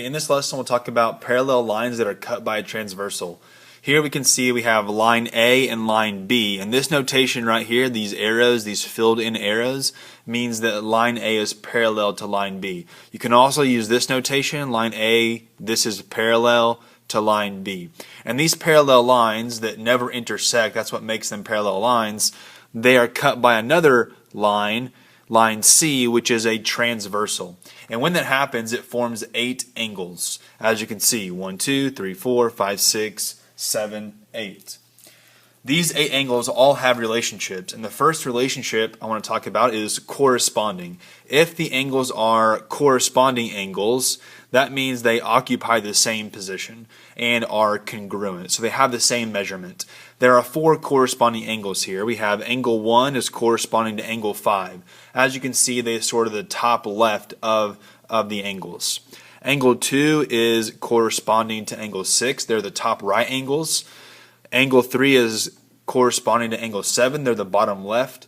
in this lesson we'll talk about parallel lines that are cut by a transversal. Here we can see we have line A and line B, and this notation right here, these arrows, these filled in arrows, means that line A is parallel to line B. You can also use this notation, line A, this is parallel to line B. And these parallel lines that never intersect, that's what makes them parallel lines, they are cut by another line, line C, which is a transversal. And when that happens, it forms 8 angles. As you can see, 1, 2, 3, 4, 5, 6, 7, 8. These 8 angles all have relationships, and the first relationship I want to talk about is corresponding. If the angles are corresponding angles, that means they occupy the same position and are congruent, so they have the same measurement. There are 4 corresponding angles here. We have angle 1 is corresponding to angle 5. As you can see, they are sort of the top left of the angles. Angle 2 is corresponding to angle 6. They're the top right angles. Angle 3 is corresponding to angle 7. They're the bottom left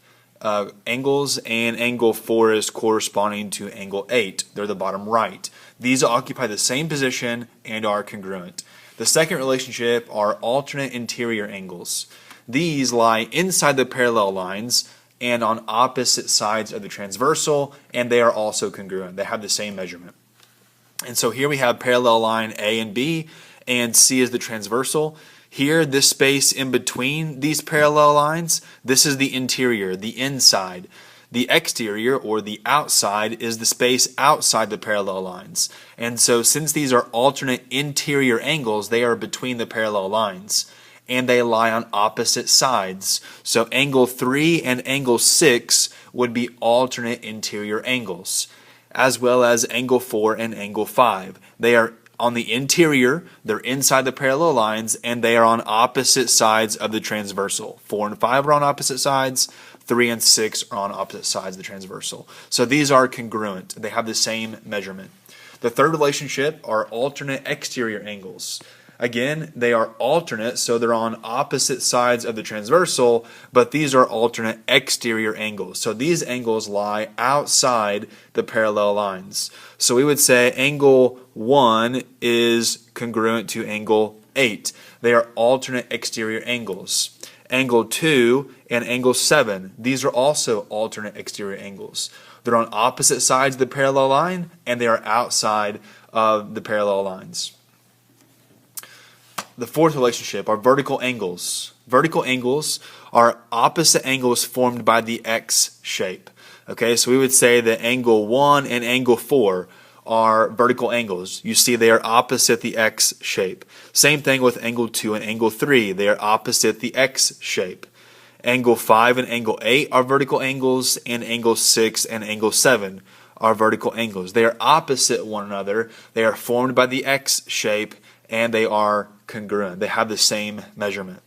angles. And angle 4 is corresponding to angle 8. They're the bottom right. These occupy the same position and are congruent. The second relationship are alternate interior angles. These lie inside the parallel lines and on opposite sides of the transversal, and they are also congruent. They have the same measurement. And so here we have parallel line A and B, and C is the transversal. Here, this space in between these parallel lines, this is the interior, the inside. The exterior, or the outside, is the space outside the parallel lines. And so since these are alternate interior angles, they are between the parallel lines, and they lie on opposite sides. So angle 3 and angle 6 would be alternate interior angles, as well as angle 4 and angle 5. They are on the interior, they're inside the parallel lines, and they are on opposite sides of the transversal. 4 and 5 are on opposite sides, 3 and 6 are on opposite sides of the transversal. So these are congruent. They have the same measurement. The third relationship are alternate exterior angles. Again, they are alternate, so they're on opposite sides of the transversal, but these are alternate exterior angles. So these angles lie outside the parallel lines. So we would say angle 1 is congruent to angle 8. They are alternate exterior angles. Angle 2 and angle 7, these are also alternate exterior angles. They're on opposite sides of the parallel line, and they are outside of the parallel lines. The fourth relationship are vertical angles. Vertical angles are opposite angles formed by the X shape. Okay, so we would say that angle 1 and angle 4 are vertical angles. You see they are opposite the X shape. Same thing with angle 2 and angle 3. They are opposite the X shape. Angle 5 and angle 8 are vertical angles, and angle 6 and angle 7 are vertical angles. They are opposite one another. They are formed by the X shape, and they are congruent. They have the same measurement.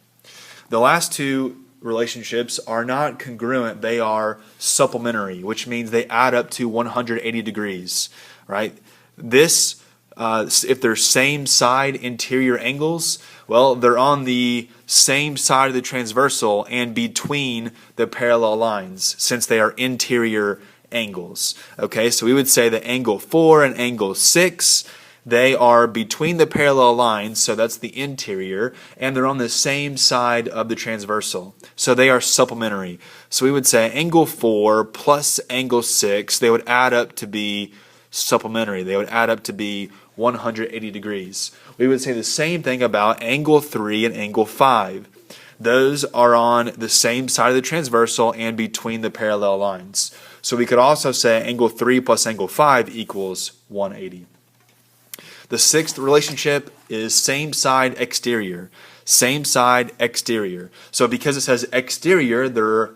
The last 2 relationships are not congruent. They are supplementary, which means they add up to 180 degrees. Right? This, if they're same side interior angles, well, they're on the same side of the transversal and between the parallel lines, since they are interior angles. Okay, so we would say that angle 4 and angle 6, they are between the parallel lines, so that's the interior, and they're on the same side of the transversal. So they are supplementary. So we would say angle 4 plus angle 6, they would add up to be supplementary. They would add up to be 180 degrees. We would say the same thing about angle 3 and angle 5. Those are on the same side of the transversal and between the parallel lines. So we could also say angle 3 plus angle 5 equals 180. The sixth relationship is same side exterior. Same side exterior. So because it says exterior, they're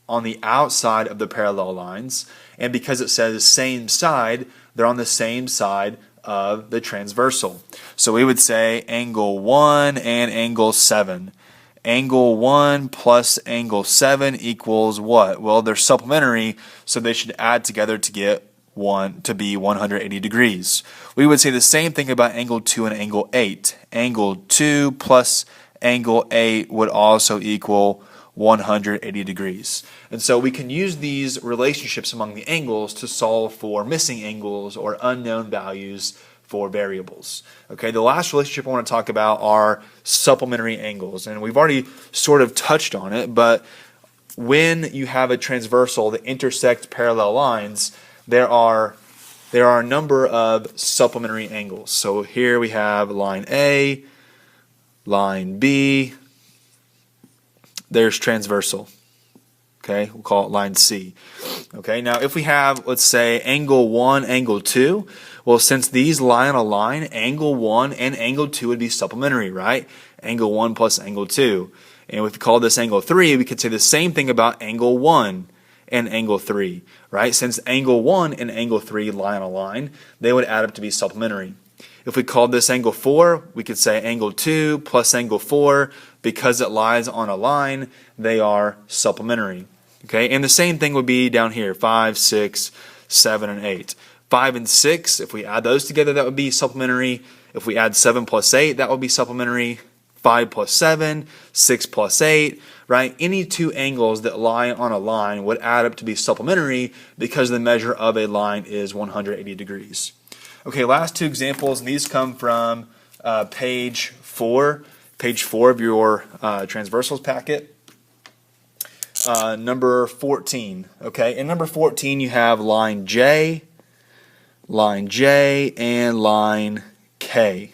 on the outside of the parallel lines. And because it says same side, they're on the same side of the transversal. So we would say angle 1 and angle 7. Angle 1 plus angle 7 equals what? Well, they're supplementary, so they should add together to get to be 180 degrees. We would say the same thing about angle 2 and angle 8. Angle 2 plus angle 8 would also equal 180 degrees. And so we can use these relationships among the angles to solve for missing angles or unknown values for variables. Okay, the last relationship I want to talk about are supplementary angles, and we've already sort of touched on it, but when you have a transversal that intersects parallel lines, there are a number of supplementary angles. So here we have line A, line B, there's transversal. Okay, we'll call it line C. Okay, now if we have, let's say, angle 1, angle 2, well, since these lie on a line, angle 1 and angle 2 would be supplementary, right? Angle 1 plus angle 2. And if we call this angle 3, we could say the same thing about angle 1 and angle 3, right? Since angle 1 and angle 3 lie on a line, they would add up to be supplementary. If we called this angle 4, we could say angle 2 plus angle 4, because it lies on a line, they are supplementary. Okay, and the same thing would be down here, 5, 6, 7, and 8. 5 and 6, if we add those together, that would be supplementary. If we add 7 plus 8, that would be supplementary. 5 plus 7, 6 plus 8, right? Any two angles that lie on a line would add up to be supplementary because the measure of a line is 180 degrees. Okay, last two examples, and these come from page 4 of your Transversals packet. Number 14. Okay, in number 14 you have line J, and line K.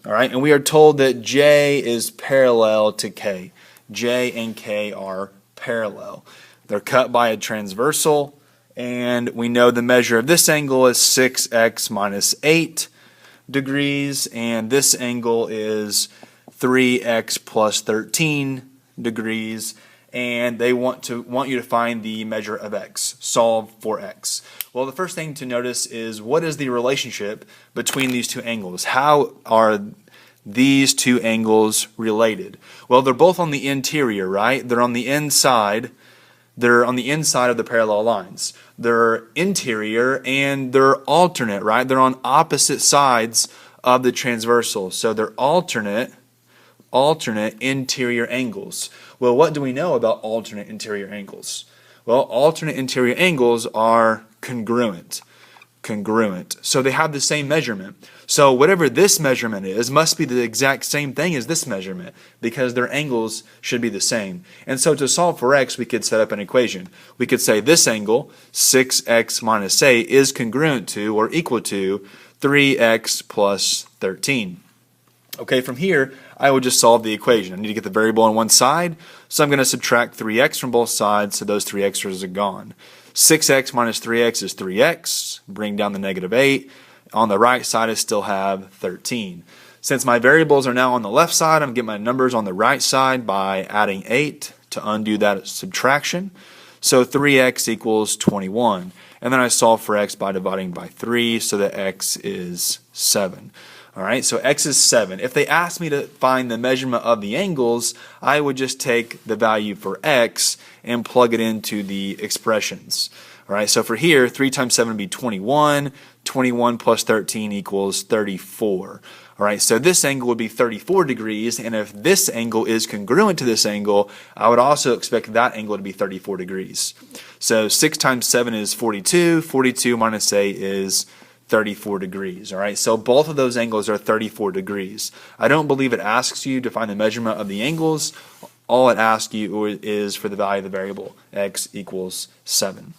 All right, and we are told that J is parallel to K. J and K are parallel. They're cut by a transversal, and we know the measure of this angle is 6x minus 8 degrees, and this angle is 3x plus 13 degrees, and they want you to find the measure of x, solve for x. Well, the first thing to notice is, what is the relationship between these two angles? How are these two angles related? Well, they're both on the interior, right? They're on the inside. They're on the inside of the parallel lines. They're interior and they're alternate, right? They're on opposite sides of the transversal. So they're alternate interior angles. Well, what do we know about alternate interior angles? Well, alternate interior angles are congruent. So they have the same measurement. So whatever this measurement is must be the exact same thing as this measurement, because their angles should be the same. And so to solve for x, we could set up an equation. We could say this angle, 6x minus 8, is congruent to or equal to 3x plus 13. Okay, from here, I would just solve the equation. I need to get the variable on one side, so I'm going to subtract 3x from both sides, so those 3 extras are gone. 6x minus 3x is 3x, bring down the negative 8. On the right side, I still have 13. Since my variables are now on the left side, I'm going to get my numbers on the right side by adding 8 to undo that subtraction. So 3x equals 21. And then I solve for x by dividing by 3, so that x is 7. All right, so x is 7. If they asked me to find the measurement of the angles, I would just take the value for x and plug it into the expressions. All right, so for here, 3 times 7 would be 21. 21 plus 13 equals 34. All right, so this angle would be 34 degrees, and if this angle is congruent to this angle, I would also expect that angle to be 34 degrees. So 6 times 7 is 42. 42 minus 8 is 34 degrees. All right, so both of those angles are 34 degrees. I don't believe it asks you to find the measurement of the angles. All it asks you is for the value of the variable, x equals 7.